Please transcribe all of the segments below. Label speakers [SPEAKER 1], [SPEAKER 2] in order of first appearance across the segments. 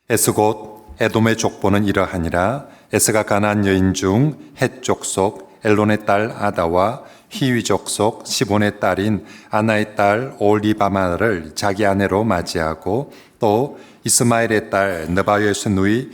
[SPEAKER 1] 에스 곧 에돔의 족보는 이러하니라. 에스가 가나안 여인 중 헷 족속 엘론의 딸 아다와 히위 족속 시본의 딸인 아나의 딸 올리바마를 자기 아내로 맞이하고 또 이스마엘의 딸 느바요의 누이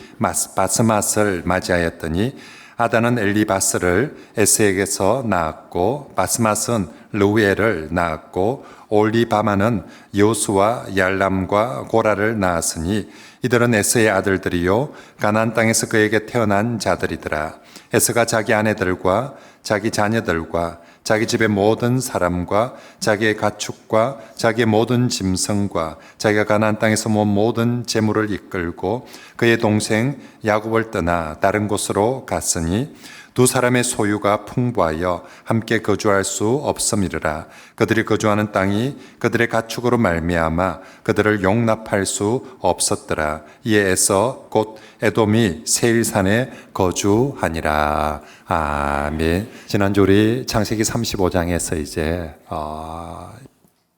[SPEAKER 1] 바스맛을 맞이하였더니 아다는 엘리바스를 에스에게서 낳았고 바스맛은 르우엘을 낳았고 올리바마는 요수와 얄람과 고라를 낳았으니 이들은 에스의 아들들이요 가나안 땅에서 그에게 태어난 자들이더라. 에스가 자기 아내들과 자기 자녀들과 자기 집의 모든 사람과 자기의 가축과 자기의 모든 짐승과 자기가 가나안 땅에서 모은 모든 재물을 이끌고 그의 동생 야곱을 떠나 다른 곳으로 갔으니 두 사람의 소유가 풍부하여 함께 거주할 수 없음이르라. 그들이 거주하는 땅이 그들의 가축으로 말미암아 그들을 용납할 수 없었더라. 이에 에서 곧 에돔이 세일산에 거주하니라. 아멘. 지난주 우리 창세기 35장에서 이제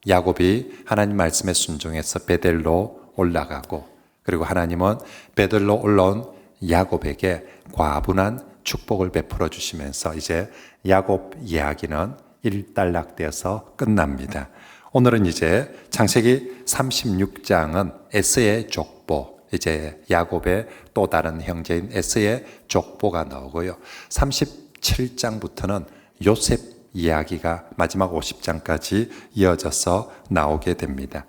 [SPEAKER 1] 야곱이 하나님 말씀에 순종해서 베델로 올라가고, 그리고 하나님은 베델로 올라온 야곱에게 과분한 축복을 베풀어 주시면서 이제 야곱 이야기는 일단락되어서 끝납니다. 오늘은 이제 창세기 36장은 에서의 족보, 이제 야곱의 또 다른 형제인 에서의 족보가 나오고요. 37장부터는 요셉 이야기가 마지막 50장까지 이어져서 나오게 됩니다.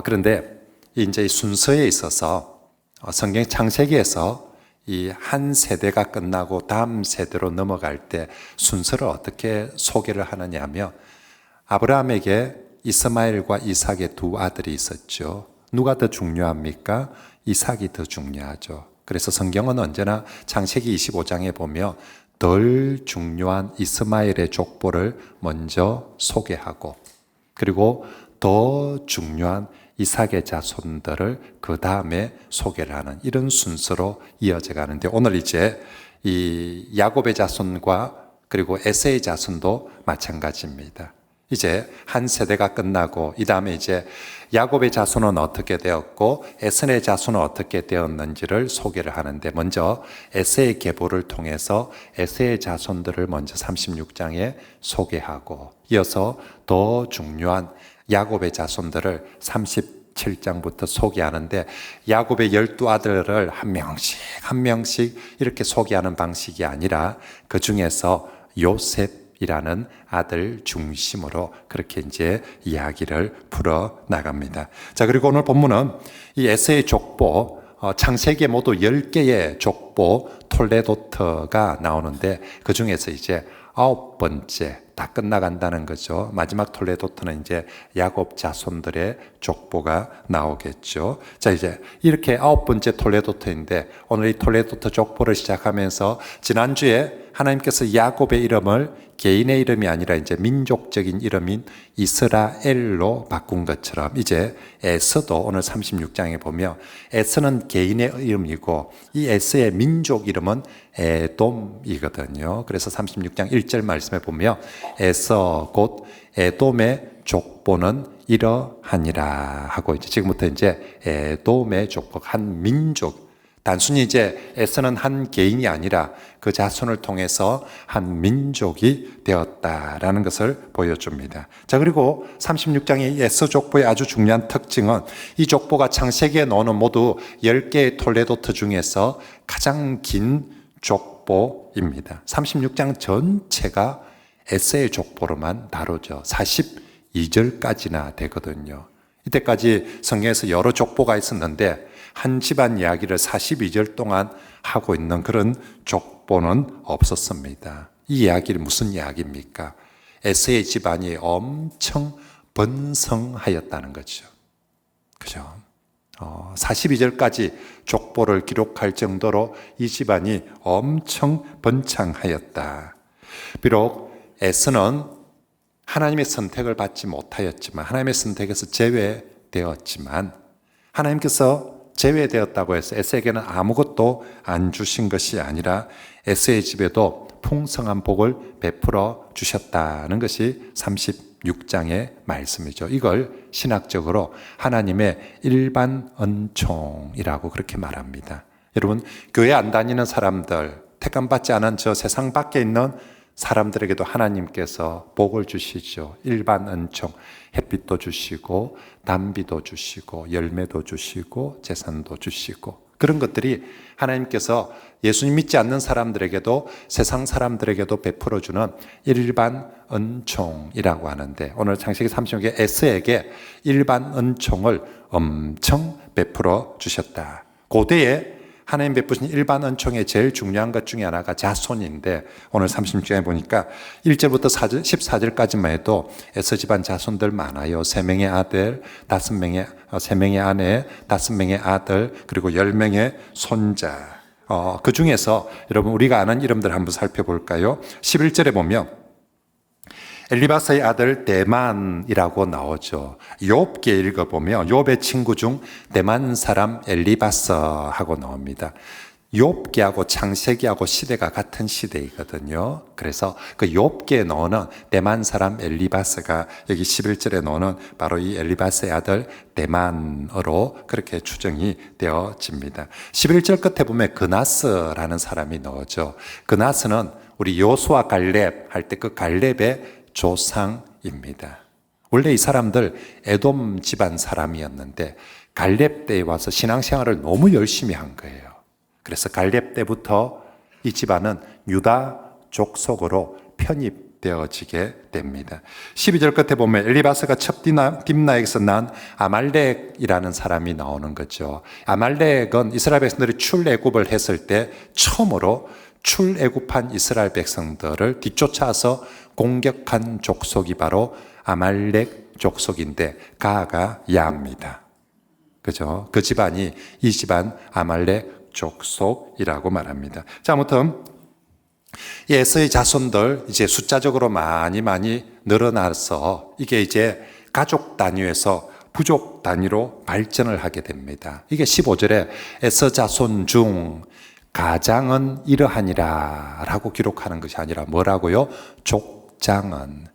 [SPEAKER 1] 그런데 이제 이 순서에 있어서 성경 창세기에서 이 한 세대가 끝나고 다음 세대로 넘어갈 때 순서를 어떻게 소개를 하느냐 하면, 아브라함에게 이스마엘과 이삭의 두 아들이 있었죠. 누가 더 중요합니까? 이삭이 더 중요하죠. 그래서 성경은 언제나 창세기 25장에 보면 덜 중요한 이스마엘의 족보를 먼저 소개하고, 그리고 더 중요한 이삭의 자손들을 그 다음에 소개를 하는 이런 순서로 이어져 가는데, 오늘 이제 이 야곱의 자손과 그리고 에서의 자손도 마찬가지입니다. 이제 한 세대가 끝나고 이 다음에 이제 야곱의 자손은 어떻게 되었고 에서의 자손은 어떻게 되었는지를 소개를 하는데, 먼저 에서의 계보를 통해서 에서의 자손들을 먼저 36장에 소개하고, 이어서 더 중요한 야곱의 자손들을 37장부터 소개하는데, 야곱의 12아들을 한 명씩 이렇게 소개하는 방식이 아니라 그 중에서 요셉이라는 아들 중심으로 그렇게 이제 이야기를 풀어 나갑니다. 자, 그리고 오늘 본문은 이 에서의 족보, 창세기에 모두 10개의 족보 톨레도트가 나오는데, 그 중에서 이제 9번째 다 끝나간다는 거죠. 마지막 톨레도트는 이제 야곱 자손들의 족보가 나오겠죠. 자, 이제 이렇게 9번째 톨레도트인데, 오늘 이 톨레도트 족보를 시작하면서 지난주에 하나님께서 야곱의 이름을 개인의 이름이 아니라 이제 민족적인 이름인 이스라엘로 바꾼 것처럼, 이제 에서도 오늘 36장에 보면 에서는 개인의 이름이고 이 에서의 민족 이름은 에돔이거든요. 그래서 36장 1절 말씀에 보면 에서 곧 에돔의 족보는 이러하니라 하고, 이제 지금부터 이제 에돔의 족보, 한 민족, 단순히 이제 에서는 한 개인이 아니라 그 자손을 통해서 한 민족이 되었다라는 것을 보여줍니다. 자, 그리고 36장의 에서 족보의 아주 중요한 특징은 이 족보가 창세기에 나오는 모두 10개의 톨레도트 중에서 가장 긴 족보입니다. 36장 전체가 에서의 족보로만 다루죠. 42절까지나 되거든요. 이때까지 성경에서 여러 족보가 있었는데 한 집안 이야기를 42절 동안 하고 있는 그런 족보는 없었습니다. 이 이야기는 무슨 이야기입니까? 에서의 집안이 엄청 번성하였다는 거죠. 그죠? 42절까지 족보를 기록할 정도로 이 집안이 엄청 번창하였다. 비록 에서는 하나님의 선택을 받지 못하였지만, 하나님의 선택에서 제외되었지만, 하나님께서 제외되었다고 해서 에서에게는 아무것도 안 주신 것이 아니라 에서의 집에도 풍성한 복을 베풀어 주셨다는 것이 36장의 말씀이죠. 이걸 신학적으로 하나님의 일반 은총이라고 그렇게 말합니다. 여러분, 교회 안 다니는 사람들, 택함받지 않은 저 세상 밖에 있는 사람들에게도 하나님께서 복을 주시죠. 일반 은총, 햇빛도 주시고 단비도 주시고 열매도 주시고 재산도 주시고, 그런 것들이 하나님께서 예수님 믿지 않는 사람들에게도 세상 사람들에게도 베풀어주는 일반 은총이라고 하는데, 오늘 창세기 36에 에서에게 일반 은총을 엄청 베풀어 주셨다. 고대에 하나님 베푸신 일반 은총의 제일 중요한 것 중에 하나가 자손인데, 오늘 36장에 보니까 1절부터 14절까지만 해도 에서 집안 자손들 많아요. 3명의 아들, 3명의 아내, 5명의 아들, 그리고 10명의 손자. 그 중에서 여러분 우리가 아는 이름들 한번 살펴볼까요? 11절에 보면 엘리바스의 아들 데만이라고 나오죠. 욥기에 읽어보면 욥의 친구 중 데만 사람 엘리바스하고 나옵니다. 욥기하고 창세기하고 시대가 같은 시대이거든요. 그래서 그 욥기에 나오는 데만 사람 엘리바스가 여기 11절에 나오는 바로 이 엘리바스의 아들 데만으로 그렇게 추정이 되어집니다. 11절 끝에 보면 그나스라는 사람이 나오죠. 그나스는 우리 여호수아 갈렙 할 때 그 갈렙의 조상입니다. 원래 이 사람들 에돔 집안 사람이었는데 갈렙 때에 와서 신앙생활을 너무 열심히 한 거예요. 그래서 갈렙 때부터 이 집안은 유다 족속으로 편입되어지게 됩니다. 12절 끝에 보면 엘리바스가 첩 딥나에게서 난 아말렉이라는 사람이 나오는 거죠. 아말렉은 이스라엘 백성들이 출애굽을 했을 때 처음으로 출애굽한 이스라엘 백성들을 뒤쫓아서 공격한 족속이 바로 아말렉 족속인데 가가 야입니다. 그죠? 그 집안이 이 집안 아말렉 족속이라고 말합니다. 자, 아무튼 이 에서의 자손들 이제 숫자적으로 많이 늘어나서 이게 이제 가족 단위에서 부족 단위로 발전을 하게 됩니다. 이게 15절에 에서 자손 중 가장은 이러하니라 라고 기록하는 것이 아니라 뭐라고요? 족장은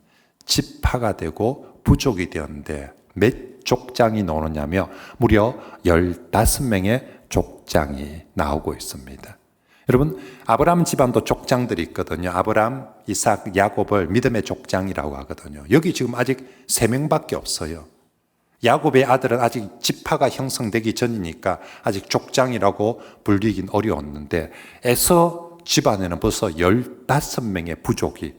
[SPEAKER 1] 지파가 되고 부족이 되었는데 몇 족장이 나오느냐며 무려 15명의 족장이 나오고 있습니다. 여러분, 아브라함 집안도 족장들이 있거든요. 아브라함, 이삭, 야곱을 믿음의 족장이라고 하거든요. 여기 지금 아직 3명밖에 없어요. 야곱의 아들은 아직 지파가 형성되기 전이니까 아직 족장이라고 불리긴 어려웠는데 에서 집안에는 벌써 15명의 부족이,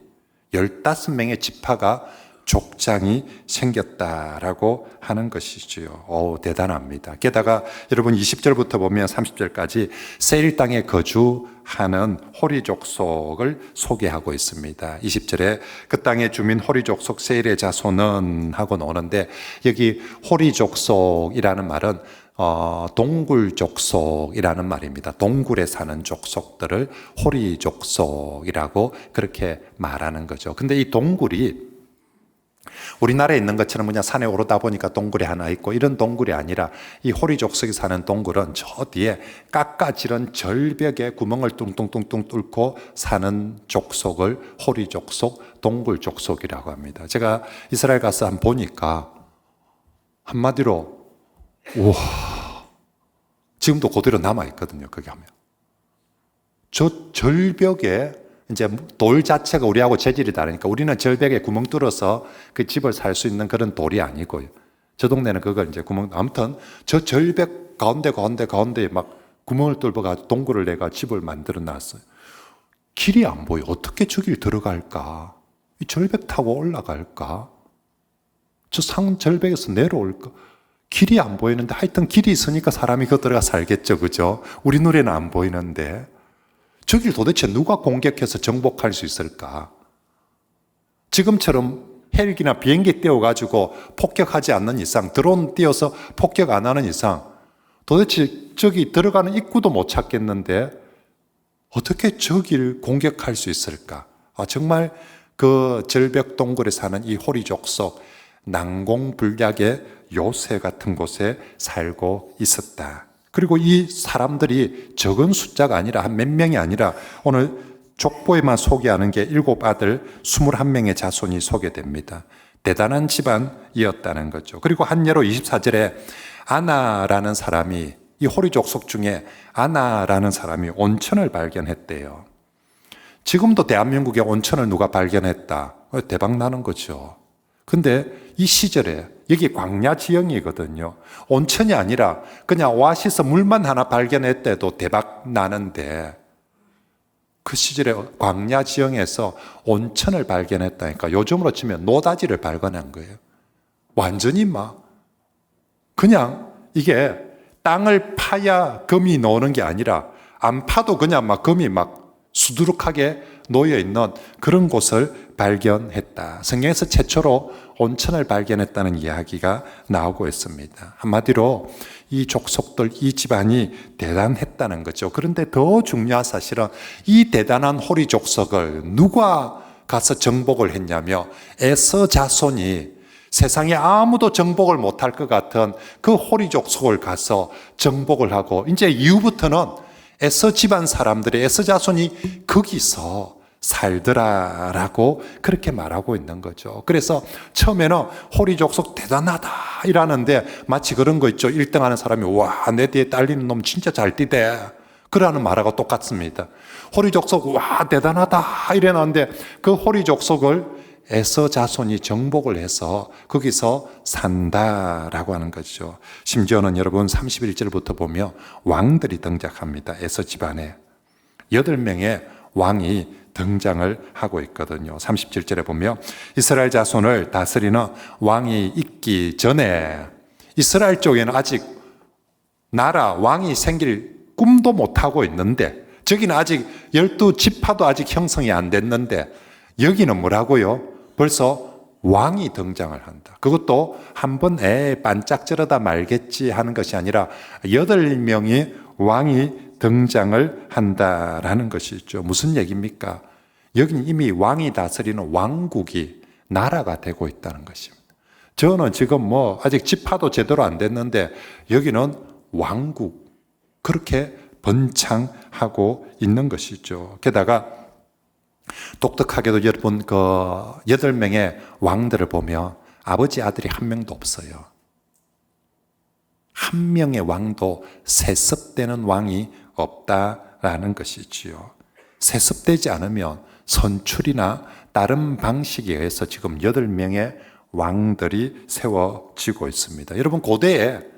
[SPEAKER 1] 15명의 지파가 족장이 생겼다라고 하는 것이지요. 대단합니다. 게다가 여러분 20절부터 보면 30절까지 세일 땅에 거주하는 호리 족속을 소개하고 있습니다. 20절에 그 땅의 주민 호리 족속 세일의 자손은 하고 나오는데, 여기 호리 족속이라는 말은 동굴 족속이라는 말입니다. 동굴에 사는 족속들을 호리 족속이라고 그렇게 말하는 거죠. 근데 이 동굴이 우리나라에 있는 것처럼 그냥 산에 오르다 보니까 동굴이 하나 있고 이런 동굴이 아니라, 이 호리 족속이 사는 동굴은 저 뒤에 깎아지른 절벽에 구멍을 뚱뚱뚱뚱 뚫고 사는 족속을 호리 족속, 동굴 족속이라고 합니다. 제가 이스라엘 가서 한번 보니까 한마디로 우와, 지금도 그대로 남아있거든요. 거기 하면 저 절벽에 이제 돌 자체가 우리하고 재질이 다르니까 우리는 절벽에 구멍 뚫어서 그 집을 살 수 있는 그런 돌이 아니고요. 저 동네는 그걸 이제 아무튼 저 절벽 가운데에 막 구멍을 뚫어가 동굴을 내가 집을 만들어 놨어요. 길이 안 보여. 어떻게 저 길 들어갈까? 이 절벽 타고 올라갈까? 저 산 절벽에서 내려올까? 길이 안 보이는데 하여튼 길이 있으니까 사람이 그 들어가 살겠죠. 그죠? 우리 눈에는 안 보이는데 저길 도대체 누가 공격해서 정복할 수 있을까? 지금처럼 헬기나 비행기 띄워가지고 폭격하지 않는 이상, 드론 띄워서 폭격 안 하는 이상 도대체 저기 들어가는 입구도 못 찾겠는데 어떻게 저길 공격할 수 있을까? 정말 그 절벽 동굴에 사는 이 호리 족속, 난공불락의 요새 같은 곳에 살고 있었다. 그리고 이 사람들이 적은 숫자가 아니라 한 몇 명이 아니라 오늘 족보에만 소개하는 게 7 아들 21명의 자손이 소개됩니다. 대단한 집안이었다는 거죠. 그리고 한 예로 24절에 아나라는 사람이, 이 호리 족속 중에 아나라는 사람이 온천을 발견했대요. 지금도 대한민국에 온천을 누가 발견했다? 대박 나는 거죠. 근데 이 시절에 여기 광야 지형이거든요. 온천이 아니라 그냥 오아시스 물만 하나 발견했대도 대박 나는데 그 시절에 광야 지형에서 온천을 발견했다니까 요즘으로 치면 노다지를 발견한 거예요. 완전히 그냥 이게 땅을 파야 금이 나오는 게 아니라 안 파도 그냥 금이 수두룩하게 놓여있는 그런 곳을 발견했다. 성경에서 최초로 온천을 발견했다는 이야기가 나오고 있습니다. 한마디로 이 족속들, 이 집안이 대단했다는 거죠. 그런데 더 중요한 사실은 이 대단한 호리 족속을 누가 가서 정복을 했냐며 에서 자손이 세상에 아무도 정복을 못할 것 같은 그 호리 족속을 가서 정복을 하고 이제 이후부터는 에서 집안 사람들이 에서 자손이 거기서 살더라라고 그렇게 말하고 있는 거죠. 그래서 처음에는 호리 족속 대단하다 이라는데 마치 그런 거 있죠. 1등 하는 사람이 와, 내 뒤에 딸리는 놈 진짜 잘 뛰대. 그러는 말하고 똑같습니다. 호리 족속 와 대단하다 이래놨는데 그 호리 족속을 에서 자손이 정복을 해서 거기서 산다라고 하는 거죠. 심지어는 여러분 31절부터 보면 왕들이 등장합니다. 에서 집안에 8명의 왕이 등장을 하고 있거든요. 37절에 보면 이스라엘 자손을 다스리는 왕이 있기 전에 이스라엘 쪽에는 아직 나라 왕이 생길 꿈도 못하고 있는데 저기는 아직 12지파도 아직 형성이 안 됐는데 여기는 뭐라고요? 벌써 왕이 등장을 한다. 그것도 한번 반짝저러다 말겠지 하는 것이 아니라 8명의 왕이 등장을 한다라는 것이죠. 무슨 얘기입니까? 여기는 이미 왕이 다스리는 왕국이 나라가 되고 있다는 것입니다. 저는 지금 아직 지파도 제대로 안 됐는데 여기는 왕국 그렇게 번창하고 있는 것이죠. 게다가 독특하게도 여러분 그 8명의 왕들을 보면 아버지 아들이 한 명도 없어요. 한 명의 왕도 세습되는 왕이 없다라는 것이지요. 세습되지 않으면 선출이나 다른 방식에 의해서 지금 8명의 왕들이 세워지고 있습니다. 여러분 고대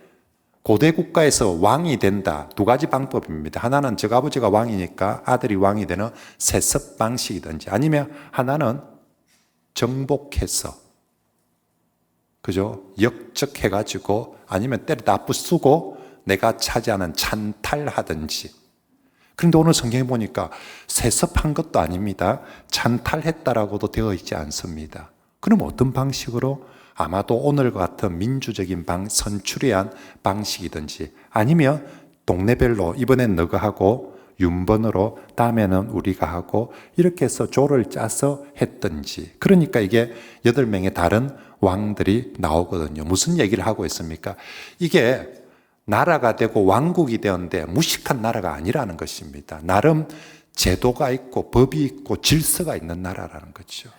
[SPEAKER 1] 국가에서 왕이 된다. 2가지 방법입니다. 하나는 저 아버지가 왕이니까 아들이 왕이 되는 세습 방식이든지 아니면 하나는 정복해서 그죠? 역적해가지고 아니면 때려다 부수고 내가 차지하는 찬탈하든지. 그런데 오늘 성경에 보니까 세습한 것도 아닙니다. 찬탈했다라고도 되어 있지 않습니다. 그럼 어떤 방식으로? 아마도 오늘과 같은 민주적인 선출의 방식이든지 아니면 동네별로 이번엔 너가 하고 윤번으로 다음에는 우리가 하고 이렇게 해서 조를 짜서 했든지. 그러니까 이게 8명의 다른 왕들이 나오거든요. 무슨 얘기를 하고 있습니까? 이게 나라가 되고 왕국이 되었는데 무식한 나라가 아니라는 것입니다. 나름 제도가 있고 법이 있고 질서가 있는 나라라는 거죠.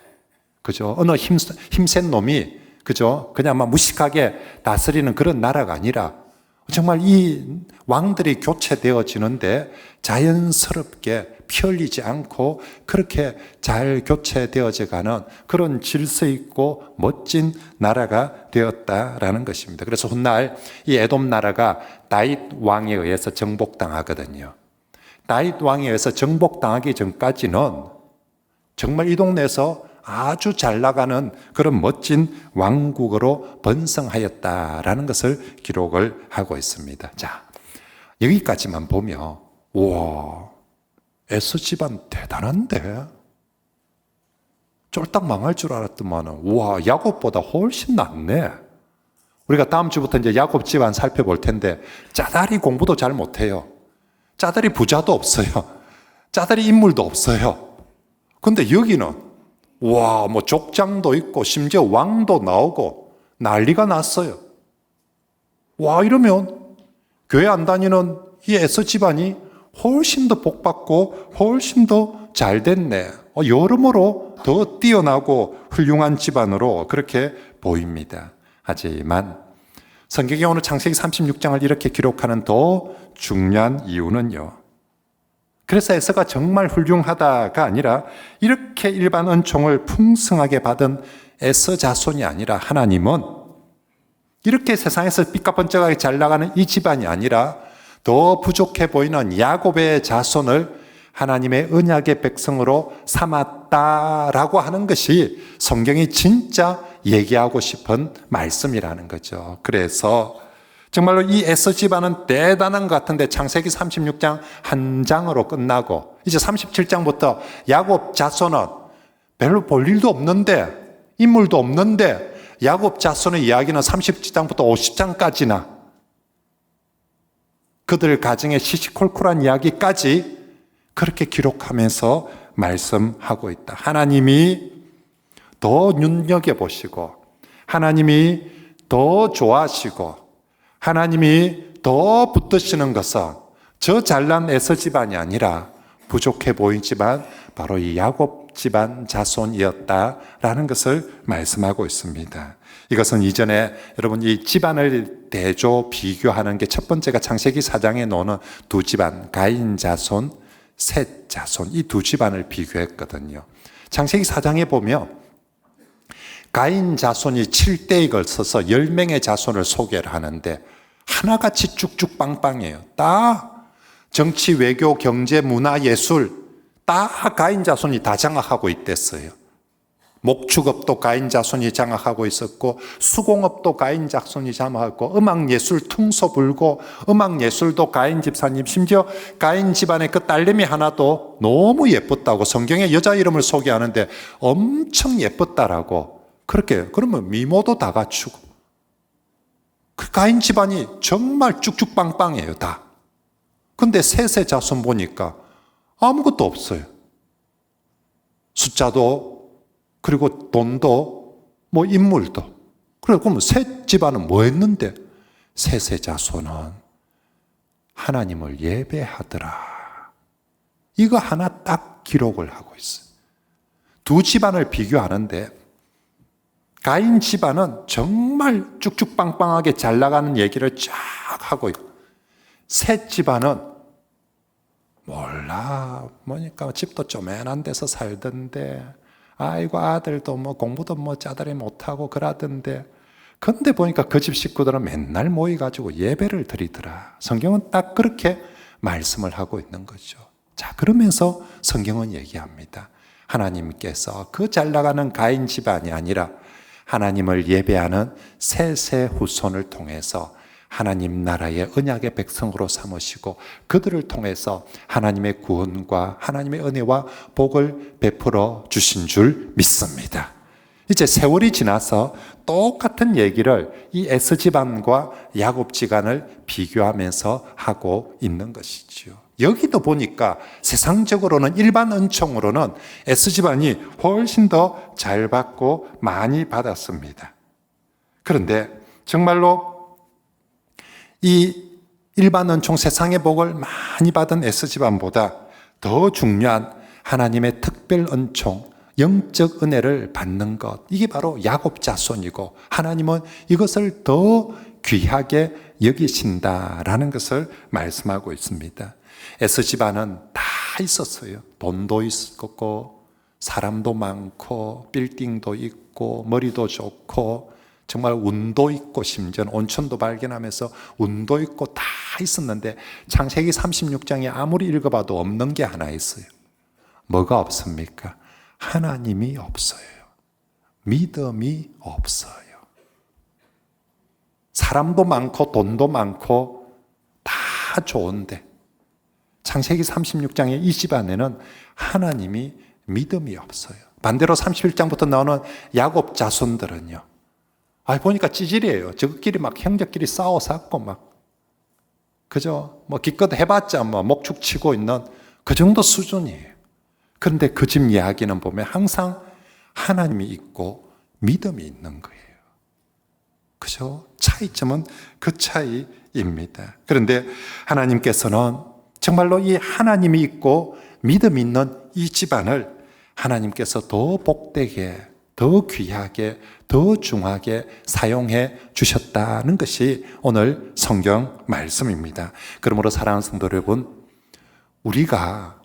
[SPEAKER 1] 그죠? 어느 힘센 놈이 그죠? 그냥 무식하게 다스리는 그런 나라가 아니라 정말 이 왕들이 교체되어지는데 자연스럽게 편리지 않고 그렇게 잘 교체되어져 가는 그런 질서 있고 멋진 나라가 되었다라는 것입니다. 그래서 훗날 이 에돔 나라가 다윗 왕에 의해서 정복당하거든요. 다윗 왕에 의해서 정복당하기 전까지는 정말 이 동네에서 아주 잘 나가는 그런 멋진 왕국으로 번성하였다라는 것을 기록을 하고 있습니다. 자, 여기까지만 보면 우와, 에서 집안 대단한데? 쫄딱 망할 줄 알았더만은 우와, 야곱보다 훨씬 낫네. 우리가 다음 주부터 이제 야곱 집안 살펴볼 텐데 짜다리 공부도 잘 못해요. 짜다리 부자도 없어요. 짜다리 인물도 없어요. 근데 여기는 와, 족장도 있고 심지어 왕도 나오고 난리가 났어요. 와, 이러면 교회 안 다니는 이 에서 집안이 훨씬 더 복받고 훨씬 더 잘 됐네. 여러모로 더 뛰어나고 훌륭한 집안으로 그렇게 보입니다. 하지만 성경이 오늘 창세기 36장을 이렇게 기록하는 더 중요한 이유는요. 그래서 에서가 정말 훌륭하다가 아니라 이렇게 일반 은총을 풍성하게 받은 에서 자손이 아니라 하나님은 이렇게 세상에서 삐까번쩍하게 잘 나가는 이 집안이 아니라 더 부족해 보이는 야곱의 자손을 하나님의 언약의 백성으로 삼았다라고 하는 것이 성경이 진짜 얘기하고 싶은 말씀이라는 거죠. 그래서 정말로 이 에서 집안은 대단한 것 같은데 창세기 36장 한 장으로 끝나고 이제 37장부터 야곱 자손은 별로 볼 일도 없는데 인물도 없는데 야곱 자손의 이야기는 30장부터 50장까지나 그들 가정의 시시콜콜한 이야기까지 그렇게 기록하면서 말씀하고 있다. 하나님이 더 눈여겨보시고 하나님이 더 좋아하시고 하나님이 더 붙드시는 것은 저 잘난 에서 집안이 아니라 부족해 보이지만 바로 이 야곱 집안 자손이었다라는 것을 말씀하고 있습니다. 이것은 이전에 여러분 이 집안을 대조 비교하는 게 첫 번째가 창세기 4장에 나오는 두 집안 가인 자손, 셋 자손 이 두 집안을 비교했거든요. 창세기 4장에 보면 가인 자손이 7대에 걸쳐서 10명의 자손을 소개를 하는데 하나같이 쭉쭉 빵빵해요. 다 정치, 외교, 경제, 문화, 예술 다 가인 자손이 다 장악하고 있댔어요. 목축업도 가인 자손이 장악하고 있었고 수공업도 가인 자손이 장악하고 음악예술 퉁소불고 음악예술도 가인 집사님 심지어 가인 집안의 그 딸내미 하나도 너무 예뻤다고 성경에 여자 이름을 소개하는데 엄청 예뻤다라고 그렇게 그러면 미모도 다 갖추고 그 가인 집안이 정말 쭉쭉 빵빵해요 다. 근데 셋의 자손 보니까 아무것도 없어요. 숫자도 그리고 돈도 뭐 인물도. 그래 그러면 셋 집안은 뭐 했는데 셋의 자손은 하나님을 예배하더라. 이거 하나 딱 기록을 하고 있어요. 두 집안을 비교하는데 가인 집안은 정말 쭉쭉 빵빵하게 잘 나가는 얘기를 쫙 하고 있고 셋 집안은 몰라 뭐니까 집도 쪼맨한 데서 살던데 아이고 아들도 뭐 공부도 뭐 짜다리 못하고 그러던데 근데 보니까 그 집 식구들은 맨날 모여가지고 예배를 드리더라. 성경은 딱 그렇게 말씀을 하고 있는 거죠. 자 그러면서 성경은 얘기합니다. 하나님께서 그 잘 나가는 가인 집안이 아니라 하나님을 예배하는 셋의 후손을 통해서 하나님 나라의 언약의 백성으로 삼으시고 그들을 통해서 하나님의 구원과 하나님의 은혜와 복을 베풀어 주신 줄 믿습니다. 이제 세월이 지나서 똑같은 얘기를 이 에서 집안과 야곱 집안을 비교하면서 하고 있는 것이지요. 여기도 보니까 세상적으로는 일반 은총으로는 에서 집안이 훨씬 더 잘 받고 많이 받았습니다. 그런데 정말로 이 일반 은총 세상의 복을 많이 받은 에서 집안보다 더 중요한 하나님의 특별 은총 영적 은혜를 받는 것 이게 바로 야곱 자손이고 하나님은 이것을 더 귀하게 여기신다라는 것을 말씀하고 있습니다. 에서 집안은 다 있었어요. 돈도 있었고 사람도 많고 빌딩도 있고 머리도 좋고 정말 운도 있고 심지어는 온천도 발견하면서 운도 있고 다 있었는데 창세기 36장에 아무리 읽어봐도 없는 게 하나 있어요. 뭐가 없습니까? 하나님이 없어요. 믿음이 없어요. 사람도 많고 돈도 많고 다 좋은데 창세기 36장의 이 집안에는 하나님이 믿음이 없어요. 반대로 31장부터 나오는 야곱 자손들은요. 보니까 찌질이에요. 저끼리 막 형제끼리 싸워 샀고 막 그죠? 뭐 기껏 해봤자 뭐 목축 치고 있는 그 정도 수준이에요. 그런데 그 집 이야기는 보면 항상 하나님이 있고 믿음이 있는 거예요. 그죠? 차이점은 그 차이입니다. 그런데 하나님께서는 정말로 이 하나님이 있고 믿음 있는 이 집안을 하나님께서 더 복되게, 더 귀하게, 더 중하게 사용해 주셨다는 것이 오늘 성경 말씀입니다. 그러므로 사랑하는 성도 여러분, 우리가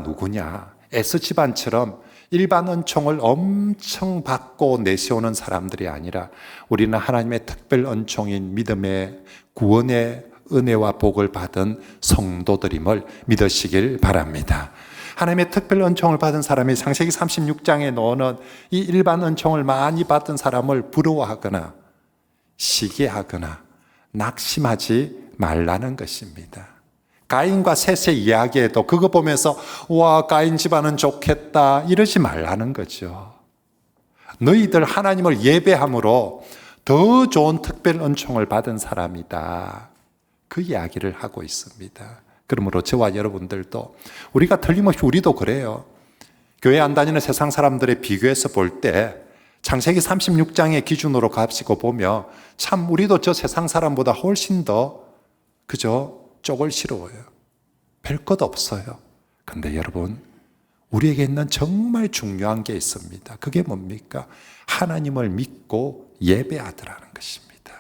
[SPEAKER 1] 누구냐? 에서 집안처럼 일반 은총을 엄청 받고 내세우는 사람들이 아니라 우리는 하나님의 특별 은총인 믿음의 구원의 은혜와 복을 받은 성도들임을 믿으시길 바랍니다. 하나님의 특별 은총을 받은 사람이 창세기 36장에 나오는 이 일반 은총을 많이 받은 사람을 부러워하거나 시기하거나 낙심하지 말라는 것입니다. 가인과 셋의 이야기에도 그거 보면서 와, 가인 집안은 좋겠다 이러지 말라는 거죠. 너희들 하나님을 예배함으로 더 좋은 특별 은총을 받은 사람이다, 그 이야기를 하고 있습니다. 그러므로 저와 여러분들도 우리가 틀림없이 우리도 그래요. 교회 안 다니는 세상 사람들의 비교해서 볼 때 창세기 36장의 기준으로 가지고 보면 참 우리도 저 세상 사람보다 훨씬 더 쪽을 싫어해요. 별 것 없어요. 근데 여러분, 우리에게 있는 정말 중요한 게 있습니다. 그게 뭡니까? 하나님을 믿고 예배하더라는 것입니다.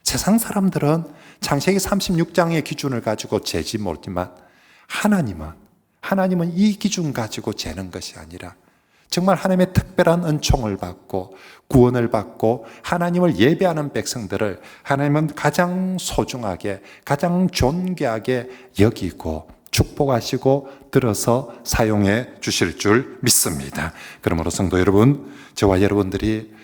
[SPEAKER 1] 세상 사람들은 창세기 36장의 기준을 가지고 재지 못하지만 하나님은 이 기준 가지고 재는 것이 아니라 정말 하나님의 특별한 은총을 받고 구원을 받고 하나님을 예배하는 백성들을 하나님은 가장 소중하게, 가장 존귀하게 여기고 축복하시고 들어서 사용해 주실 줄 믿습니다. 그러므로 성도 여러분, 저와 여러분들이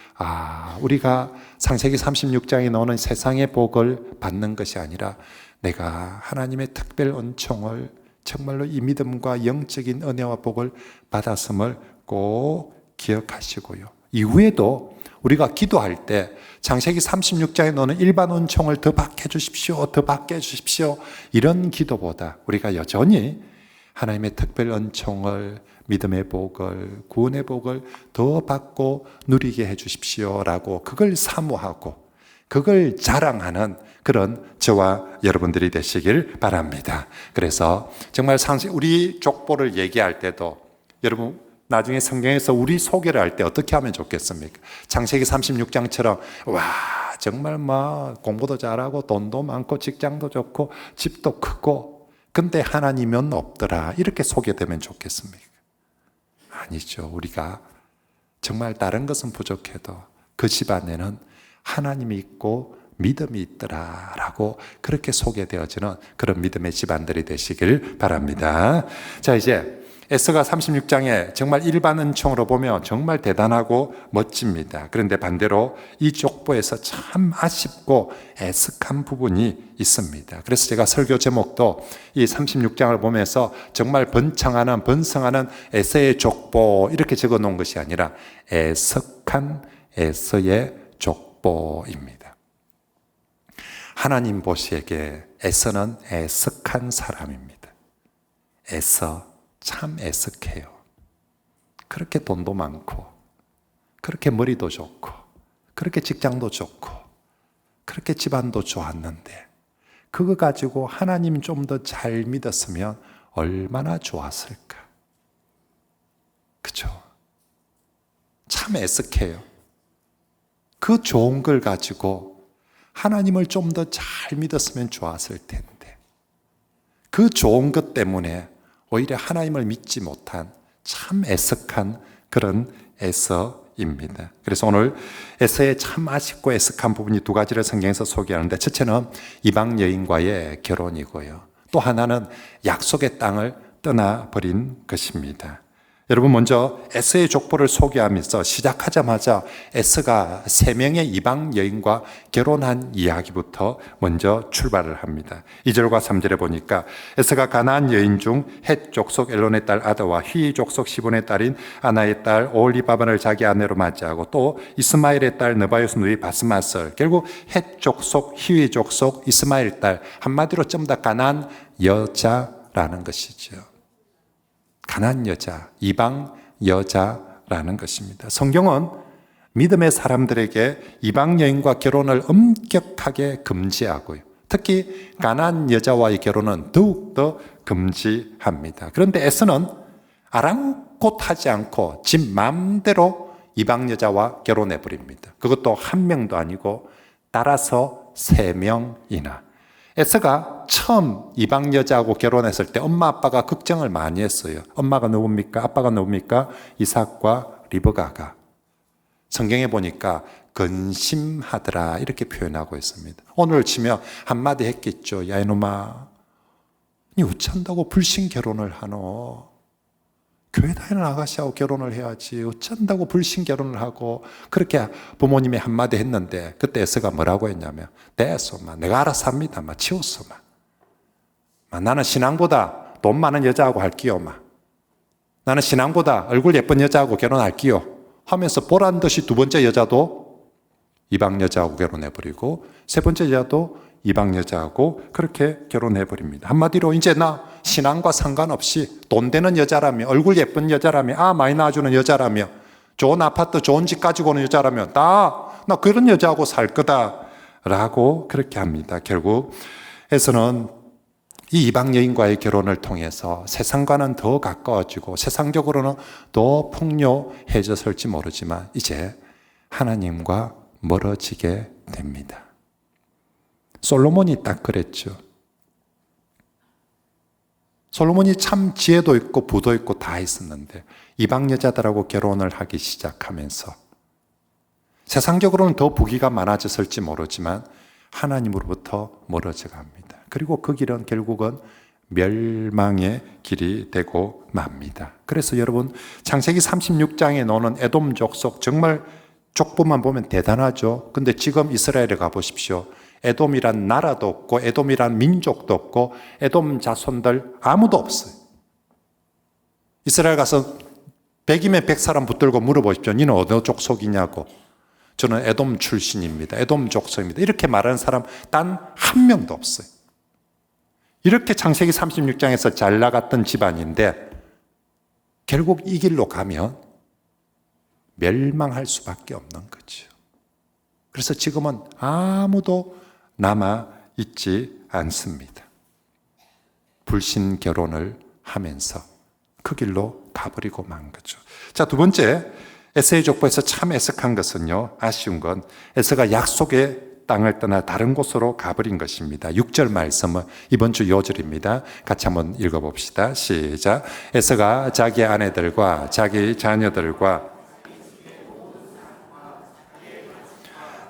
[SPEAKER 1] 우리가 창세기 36장에 나오는 세상의 복을 받는 것이 아니라 내가 하나님의 특별 은총을 정말로 이 믿음과 영적인 은혜와 복을 받았음을 꼭 기억하시고요. 이후에도 우리가 기도할 때 창세기 36장에 나오는 일반 은총을 더 받게 해주십시오, 더 받게 해주십시오, 이런 기도보다 우리가 여전히 하나님의 특별 은총을, 믿음의 복을, 구원의 복을 더 받고 누리게 해주십시오라고 그걸 사모하고 그걸 자랑하는 그런 저와 여러분들이 되시길 바랍니다. 그래서 정말 우리 족보를 얘기할 때도 여러분 나중에 성경에서 우리 소개를 할 때 어떻게 하면 좋겠습니까? 창세기 36장처럼 와, 정말 공부도 잘하고 돈도 많고 직장도 좋고 집도 크고 근데 하나님은 없더라, 이렇게 소개되면 좋겠습니까? 아니죠. 우리가 정말 다른 것은 부족해도 그 집안에는 하나님이 있고 믿음이 있더라라고 그렇게 소개되어지는 그런 믿음의 집안들이 되시길 바랍니다. 자, 이제 에스가 36장에 정말 일반 은총으로 보면 정말 대단하고 멋집니다. 그런데 반대로 이 족보에서 참 아쉽고 애석한 부분이 있습니다. 그래서 제가 설교 제목도 이 36장을 보면서 정말 번성하는 에서의 족보 이렇게 적어 놓은 것이 아니라 애석한 에서의 족보입니다. 하나님 보시기에 에서는 애석한 사람입니다. 에서 참 애석해요. 그렇게 돈도 많고, 그렇게 머리도 좋고, 그렇게 직장도 좋고, 그렇게 집안도 좋았는데, 그거 가지고 하나님 좀 더 잘 믿었으면 얼마나 좋았을까. 그죠? 참 애석해요. 그 좋은 걸 가지고 하나님을 좀 더 잘 믿었으면 좋았을 텐데, 그 좋은 것 때문에 오히려 하나님을 믿지 못한 참 애석한 그런 에서입니다. 그래서 오늘 에서의 참 아쉽고 애석한 부분이 두 가지를 성경에서 소개하는데, 첫째는 이방 여인과의 결혼이고요, 또 하나는 약속의 땅을 떠나버린 것입니다. 여러분, 먼저 에서의 족보를 소개하면서 시작하자마자 에서가 3명의 이방 여인과 결혼한 이야기부터 먼저 출발을 합니다. 2절과 3절에 보니까 에서가 가나안 여인 중 헷 족속 엘론의 딸 아다와 휘 족속 시본의 딸인 아나의 딸 오홀리바반을 자기 아내로 맞이하고, 또 이스마엘의 딸 느바요스 누이 바스마설, 결국 헷 족속 휘 족속 이스마엘 딸, 한마디로 전부 다 가나안 여자라는 것이죠. 가나안 여자, 이방 여자라는 것입니다. 성경은 믿음의 사람들에게 이방 여인과 결혼을 엄격하게 금지하고요, 특히 가나안 여자와의 결혼은 더욱더 금지합니다. 그런데 에서는 아랑곳하지 않고 집 마음대로 이방 여자와 결혼해 버립니다. 그것도 한 명도 아니고 따라서 3명이나. 에서가 처음 이방 여자하고 결혼했을 때 엄마 아빠가 걱정을 많이 했어요. 엄마가 누굽니까? 아빠가 누굽니까? 이삭과 리브가가. 성경에 보니까 근심하더라 이렇게 표현하고 있습니다. 오늘 치면 한마디 했겠죠. 야 이놈아, 니 어쩐다고 불신 결혼을 하노? 교회 다니는 아가씨하고 결혼을 해야지. 어쩐다고 불신 결혼을 하고. 그렇게 부모님이 한마디 했는데 그때 에서가 뭐라고 했냐면 됐어, 내가 알아서 합니다. 치웠어. 나는 신앙보다 돈 많은 여자하고 할게요. 나는 신앙보다 얼굴 예쁜 여자하고 결혼할게요 하면서 보란 듯이 두 번째 여자도 이방 여자하고 결혼해버리고 세 번째 여자도 이방 여자하고 그렇게 결혼해버립니다. 한마디로 이제 나 신앙과 상관없이 돈 되는 여자라며, 얼굴 예쁜 여자라며, 많이 낳아주는 여자라며, 좋은 아파트 좋은 집 가지고 오는 여자라며 나 그런 여자하고 살 거다라고 그렇게 합니다. 결국 에서는 이 이방 여인과의 결혼을 통해서 세상과는 더 가까워지고 세상적으로는 더 풍요해졌을지 모르지만 이제 하나님과 멀어지게 됩니다. 솔로몬이 딱 그랬죠. 솔로몬이 참 지혜도 있고 부도 있고 다 있었는데 이방 여자들하고 결혼을 하기 시작하면서 세상적으로는 더 부귀가 많아졌을지 모르지만 하나님으로부터 멀어져 갑니다. 그리고 그 길은 결국은 멸망의 길이 되고 맙니다. 그래서 여러분 창세기 36장에 나오는 에돔 족속 정말 족보만 보면 대단하죠. 근데 지금 이스라엘에 가보십시오. 에돔이란 나라도 없고 에돔이란 민족도 없고 에돔 자손들 아무도 없어요. 이스라엘 가서 100이면 100사람 붙들고 물어보십시오. 너는 어느 족속이냐고. 저는 에돔 출신입니다. 에돔 족속입니다. 이렇게 말하는 사람 단 한 명도 없어요. 이렇게 창세기 36장에서 잘 나갔던 집안인데 결국 이 길로 가면 멸망할 수밖에 없는 거죠. 그래서 지금은 아무도 남아 있지 않습니다. 불신 결혼을 하면서 그 길로 가버리고 만 거죠. 자, 두 번째 에서의 족보에서 참 애석한 것은요, 아쉬운 건 에서가 약속의 땅을 떠나 다른 곳으로 가버린 것입니다. 6절 말씀은 이번 주 요절입니다. 같이 한번 읽어봅시다. 시작. 에서가 자기 아내들과 자기 자녀들과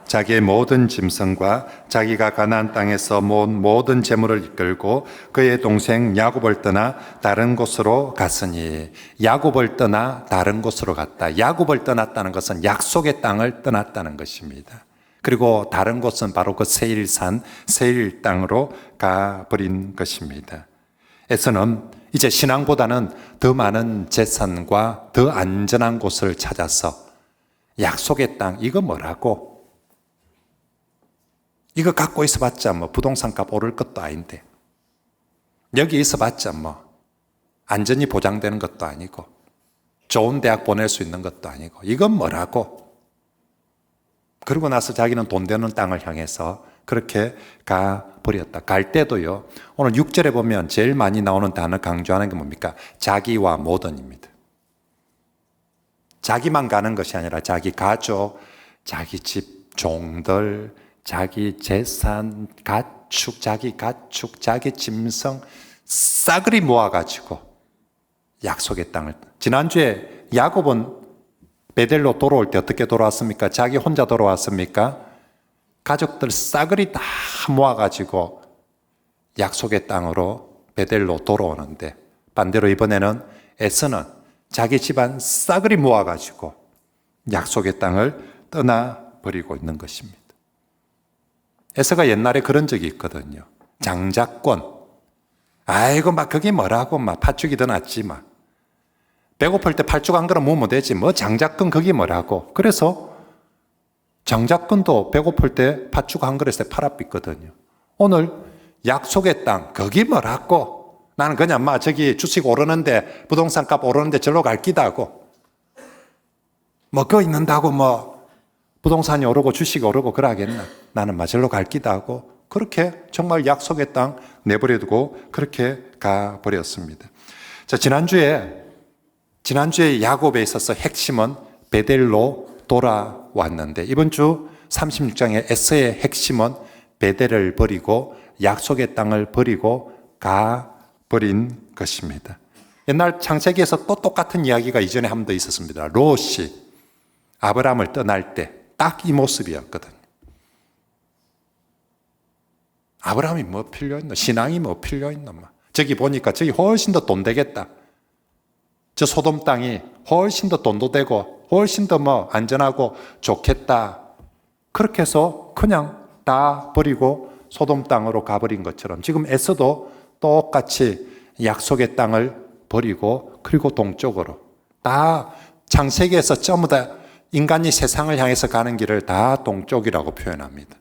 [SPEAKER 1] 자기의 모든 짐승과 자기가 가나안 땅에서 모은 모든 재물을 이끌고 그의 동생 야곱을 떠나 다른 곳으로 갔으니. 야곱을 떠나 다른 곳으로 갔다. 야곱을 떠났다는 것은 약속의 땅을 떠났다는 것입니다. 그리고 다른 곳은 바로 그 세일산, 세일 땅으로 가버린 것입니다. 에서는 이제 신앙보다는 더 많은 재산과 더 안전한 곳을 찾아서 약속의 땅, 이거 뭐라고? 이거 갖고 있어봤자 부동산 값 오를 것도 아닌데, 여기 있어봤자 안전이 보장되는 것도 아니고 좋은 대학 보낼 수 있는 것도 아니고 이건 뭐라고? 그러고 나서 자기는 돈 되는 땅을 향해서 그렇게 가버렸다. 갈 때도요, 오늘 6절에 보면 제일 많이 나오는 단어 강조하는 게 뭡니까? 자기와 모든입니다. 자기만 가는 것이 아니라 자기 가족, 자기 집 종들, 자기 재산, 가축, 자기 짐승 싸그리 모아가지고 약속의 땅을. 지난주에 야곱은 베델로 돌아올 때 어떻게 돌아왔습니까? 자기 혼자 돌아왔습니까? 가족들 싸그리 다 모아가지고 약속의 땅으로 베델로 돌아오는데, 반대로 이번에는 에서는 자기 집안 싸그리 모아가지고 약속의 땅을 떠나버리고 있는 것입니다. 에서가 옛날에 그런 적이 있거든요. 장자권. 아이고 그게 뭐라고 팥죽이 더 낫지 배고플 때 팥죽 한 그릇 먹으면 되지 장자권 그게 뭐라고. 그래서 장자권도 배고플 때 팥죽 한 그릇에 팔아비거든요. 오늘 약속의 땅 그게 뭐라고. 나는 그냥 저기 주식 오르는데 부동산 값 오르는데 절로 갈 기다 하고 그거 있는다고 부동산이 오르고 주식이 오르고 그러겠나. 나는 절로 갈 기다 하고 그렇게 정말 약속의 땅 내버려두고 그렇게 가버렸습니다. 자, 지난주에 야곱에 있어서 핵심은 베델로 돌아왔는데 이번 주 36장의 에서의 핵심은 베델을 버리고 약속의 땅을 버리고 가버린 것입니다. 옛날 창세기에서 또 똑같은 이야기가 이전에 한 번 더 있었습니다. 롯이 아브라함을 떠날 때 딱 이 모습이었거든요. 아브라함이 뭐 필요했노? 신앙이 뭐 필요했노? 저기 보니까 저기 훨씬 더 돈 되겠다. 저 소돔 땅이 훨씬 더 돈도 되고 훨씬 더 뭐 안전하고 좋겠다. 그렇게 해서 그냥 다 버리고 소돔 땅으로 가버린 것처럼 지금 에서도 똑같이 약속의 땅을 버리고 그리고 동쪽으로 다 창세기에서 전부 다 인간이 세상을 향해서 가는 길을 다 동쪽이라고 표현합니다.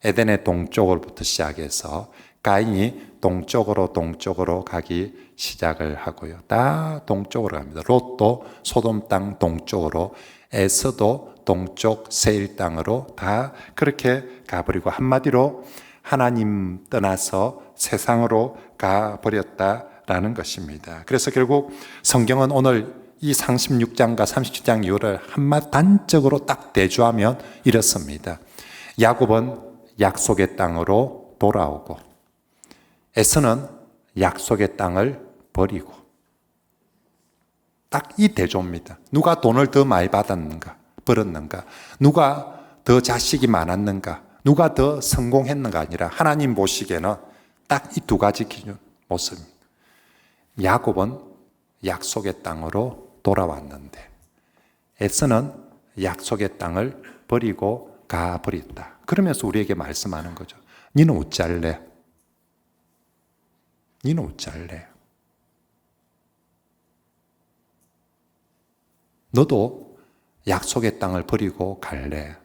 [SPEAKER 1] 에덴의 동쪽으로부터 시작해서 가인이 동쪽으로 가기 시작을 하고요. 다 동쪽으로 갑니다. 롯도 소돔 땅 동쪽으로, 에서도 동쪽 세일 땅으로 다 그렇게 가버리고 한마디로 하나님 떠나서 세상으로 가버렸다라는 것입니다. 그래서 결국 성경은 오늘 이 36장과 37장 이후를 한마디 단적으로 딱 대조하면 이렇습니다. 야곱은 약속의 땅으로 돌아오고 에서는 약속의 땅을 버리고 딱 이 대조입니다. 누가 돈을 더 많이 벌었는가? 누가 더 자식이 많았는가? 누가 더 성공했는가 아니라 하나님 보시기에는 딱 이 두 가지 기준 모습입니다. 야곱은 약속의 땅으로 돌아왔는데 에서는 약속의 땅을 버리고 가버렸다. 그러면서 우리에게 말씀하는 거죠. 니는 어찌할래? 니는 어찌할래? 너도 약속의 땅을 버리고 갈래?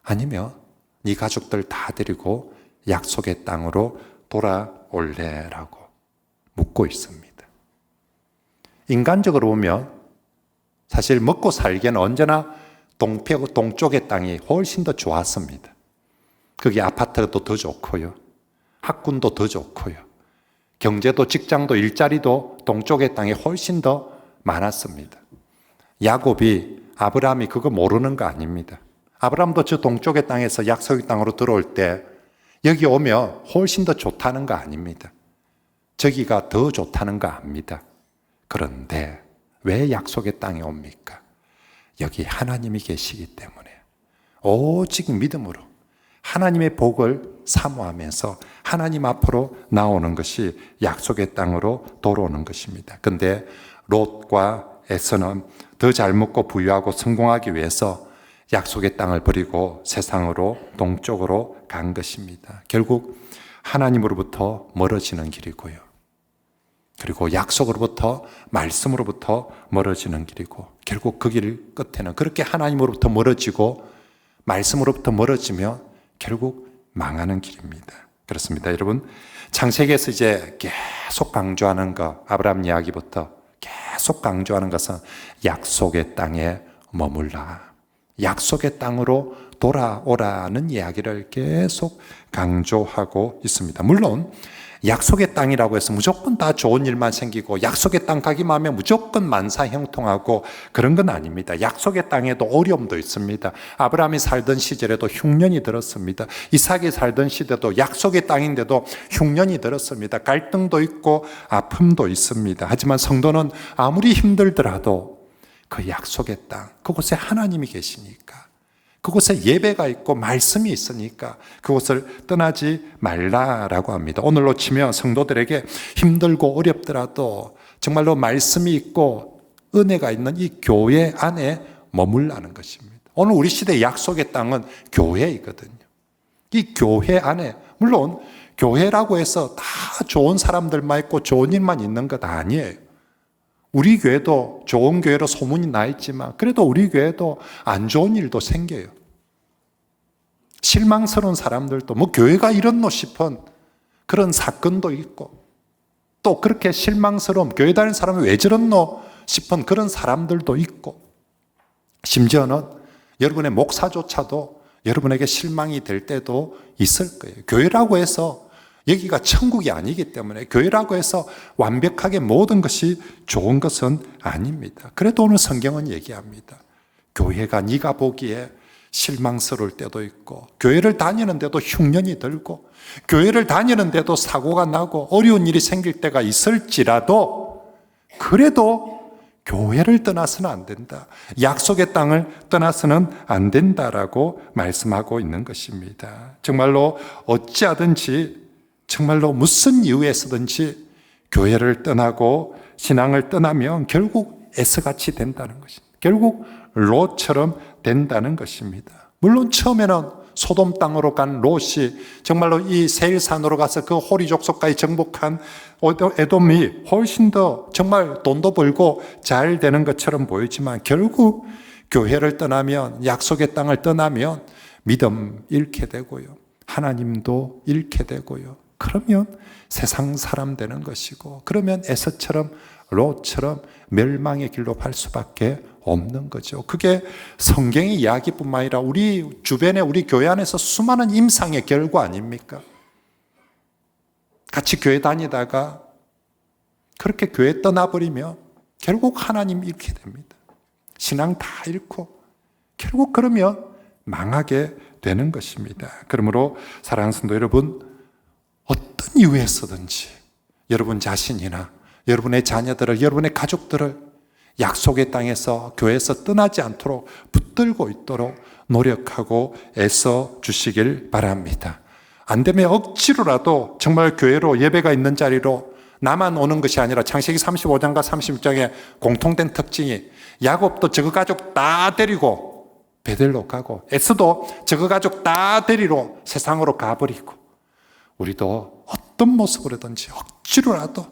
[SPEAKER 1] 아니면 네 가족들 다 데리고 약속의 땅으로 돌아올래? 라고 묻고 있습니다. 인간적으로 보면 사실 먹고 살기에는 언제나 동쪽의 땅이 훨씬 더 좋았습니다. 거기 아파트도 더 좋고요. 학군도 더 좋고요. 경제도 직장도 일자리도 동쪽의 땅이 훨씬 더 많았습니다. 야곱이 아브라함이 그거 모르는 거 아닙니다. 아브라함도 저 동쪽의 땅에서 약속의 땅으로 들어올 때 여기 오면 훨씬 더 좋다는 거 아닙니다. 저기가 더 좋다는 거 압니다. 그런데 왜 약속의 땅에 옵니까? 여기 하나님이 계시기 때문에 오직 믿음으로 하나님의 복을 사모하면서 하나님 앞으로 나오는 것이 약속의 땅으로 돌아오는 것입니다. 그런데 롯과 에서는 더 잘 먹고 부유하고 성공하기 위해서 약속의 땅을 버리고 세상으로 동쪽으로 간 것입니다. 결국 하나님으로부터 멀어지는 길이고요. 그리고 약속으로부터 말씀으로부터 멀어지는 길이고 결국 그 길 끝에는 그렇게 하나님으로부터 멀어지고 말씀으로부터 멀어지면 결국 망하는 길입니다. 그렇습니다. 여러분 창세기에서 이제 계속 강조하는 것 아브라함 이야기부터 계속 강조하는 것은 약속의 땅에 머물라. 약속의 땅으로 돌아오라는 이야기를 계속 강조하고 있습니다. 물론 약속의 땅이라고 해서 무조건 다 좋은 일만 생기고 약속의 땅 가기만 하면 무조건 만사형통하고 그런 건 아닙니다. 약속의 땅에도 어려움도 있습니다. 아브라함이 살던 시절에도 흉년이 들었습니다. 이삭이 살던 시대도 약속의 땅인데도 흉년이 들었습니다. 갈등도 있고 아픔도 있습니다. 하지만 성도는 아무리 힘들더라도 그 약속의 땅, 그곳에 하나님이 계시니까 그곳에 예배가 있고 말씀이 있으니까 그곳을 떠나지 말라라고 합니다. 오늘로 치면 성도들에게 힘들고 어렵더라도 정말로 말씀이 있고 은혜가 있는 이 교회 안에 머물라는 것입니다. 오늘 우리 시대의 약속의 땅은 교회이거든요. 이 교회 안에 물론 교회라고 해서 다 좋은 사람들만 있고 좋은 일만 있는 것 아니에요. 우리 교회도 좋은 교회로 소문이 나 있지만 그래도 우리 교회도 안 좋은 일도 생겨요. 실망스러운 사람들도 뭐 교회가 이렇노 싶은 그런 사건도 있고 또 그렇게 실망스러운 교회 다니는 사람이 왜 저렇노 싶은 그런 사람들도 있고 심지어는 여러분의 목사조차도 여러분에게 실망이 될 때도 있을 거예요. 교회라고 해서 여기가 천국이 아니기 때문에, 교회라고 해서 완벽하게 모든 것이 좋은 것은 아닙니다. 그래도 오늘 성경은 얘기합니다. 교회가 네가 보기에 실망스러울 때도 있고, 교회를 다니는데도 흉년이 들고, 교회를 다니는데도 사고가 나고 어려운 일이 생길 때가 있을지라도, 그래도 교회를 떠나서는 안 된다. 약속의 땅을 떠나서는 안 된다라고 말씀하고 있는 것입니다. 정말로 어찌하든지, 정말로 무슨 이유에서든지 교회를 떠나고 신앙을 떠나면 결국 에스같이 된다는 것입니다. 결국 롯처럼 된다는 것입니다. 물론 처음에는 소돔 땅으로 간 롯이 정말로 이 세일산으로 가서 그 호리 족속까지 정복한 에돔이 훨씬 더 정말 돈도 벌고 잘 되는 것처럼 보이지만, 결국 교회를 떠나면, 약속의 땅을 떠나면 믿음 잃게 되고요, 하나님도 잃게 되고요, 그러면 세상 사람 되는 것이고, 그러면 에서처럼 롯처럼 멸망의 길로 갈 수밖에 없는 거죠. 그게 성경의 이야기뿐만 아니라 우리 주변에, 우리 교회 안에서 수많은 임상의 결과 아닙니까? 같이 교회 다니다가 그렇게 교회 떠나버리면 결국 하나님 잃게 됩니다. 신앙 다 잃고 결국 그러면 망하게 되는 것입니다. 그러므로 사랑하는 성도 여러분, 어떤 이유에서든지 여러분 자신이나 여러분의 자녀들을, 여러분의 가족들을 약속의 땅에서, 교회에서 떠나지 않도록 붙들고 있도록 노력하고 애써 주시길 바랍니다. 안 되면 억지로라도 정말 교회로, 예배가 있는 자리로 나만 오는 것이 아니라 창세기 35장과 36장에 공통된 특징이, 야곱도 저그 가족 다 데리고 베델로 가고, 에스도 저그 가족 다 데리러 세상으로 가버리고, 우리도 어떤 모습으로든지 억지로라도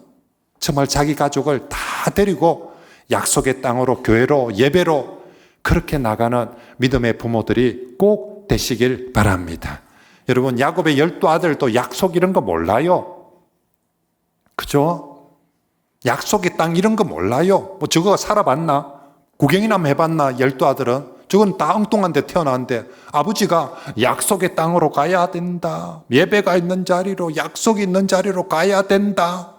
[SPEAKER 1] 정말 자기 가족을 다 데리고 약속의 땅으로, 교회로, 예배로 그렇게 나가는 믿음의 부모들이 꼭 되시길 바랍니다. 여러분, 야곱의 12아들도 약속 이런 거 몰라요. 그죠? 약속의 땅 이런 거 몰라요. 뭐 저거 살아봤나? 구경이나 해봤나? 12아들은 저건 다 엉뚱한 데 태어났는데 아버지가 약속의 땅으로 가야 된다, 예배가 있는 자리로, 약속이 있는 자리로 가야 된다,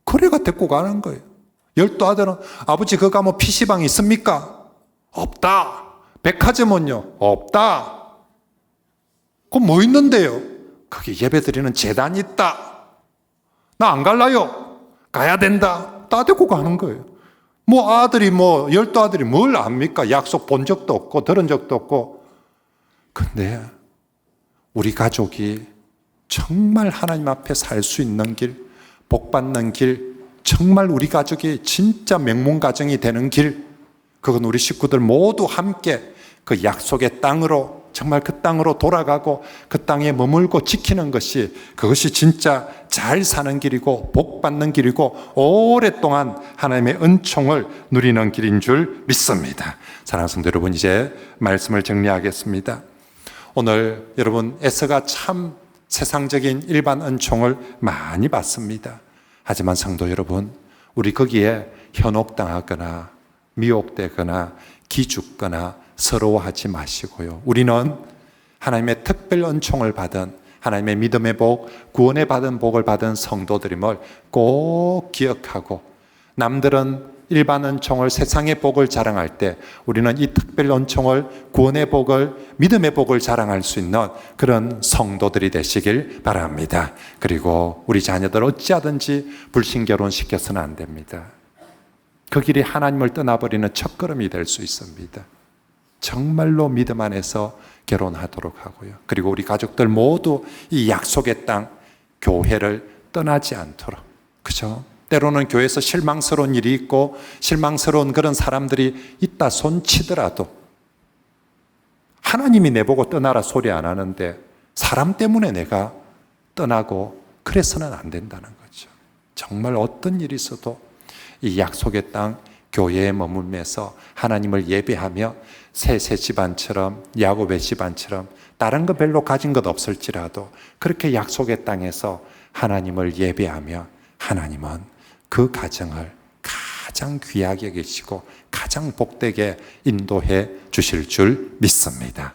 [SPEAKER 1] 그래가 데리고 가는 거예요. 12아들은 아버지 그거 가면 PC방 있습니까? 없다. 백화점은요? 없다. 그럼 뭐 있는데요? 거기 예배 드리는 제단이 있다. 나 안 갈라요. 가야 된다. 다 데리고 가는 거예요. 뭐 아들이 12아들이 뭘 압니까? 약속 본 적도 없고 들은 적도 없고. 근데 우리 가족이 정말 하나님 앞에 살 수 있는 길, 복 받는 길, 정말 우리 가족이 진짜 명문 가정이 되는 길, 그건 우리 식구들 모두 함께 그 약속의 땅으로, 정말 그 땅으로 돌아가고 그 땅에 머물고 지키는 것이, 그것이 진짜 잘 사는 길이고 복 받는 길이고 오랫동안 하나님의 은총을 누리는 길인 줄 믿습니다. 사랑하는 성도 여러분, 이제 말씀을 정리하겠습니다. 오늘 여러분, 에서가 참 세상적인 일반 은총을 많이 받습니다. 하지만 성도 여러분, 우리 거기에 현혹당하거나 미혹되거나 기죽거나 서러워하지 마시고요, 우리는 하나님의 특별 은총을 받은, 하나님의 믿음의 복, 구원의 받은 복을 받은 성도들임을 꼭 기억하고, 남들은 일반 은총을, 세상의 복을 자랑할 때 우리는 이 특별 은총을, 구원의 복을, 믿음의 복을 자랑할 수 있는 그런 성도들이 되시길 바랍니다. 그리고 우리 자녀들 어찌하든지 불신결혼 시켜서는 안 됩니다. 그 길이 하나님을 떠나버리는 첫걸음이 될 수 있습니다. 정말로 믿음 안에서 결혼하도록 하고요, 그리고 우리 가족들 모두 이 약속의 땅, 교회를 떠나지 않도록, 그죠? 때로는 교회에서 실망스러운 일이 있고 실망스러운 그런 사람들이 있다 손치더라도 하나님이 내보고 떠나라 소리 안 하는데 사람 때문에 내가 떠나고 그래서는 안 된다는 거죠. 정말 어떤 일이 있어도 이 약속의 땅, 교회에 머물면서 하나님을 예배하며 셋의 집안처럼, 야곱의 집안처럼 다른 거 별로 가진 것 없을지라도 그렇게 약속의 땅에서 하나님을 예배하며, 하나님은 그 가정을 가장 귀하게 여기시고 가장 복되게 인도해 주실 줄 믿습니다.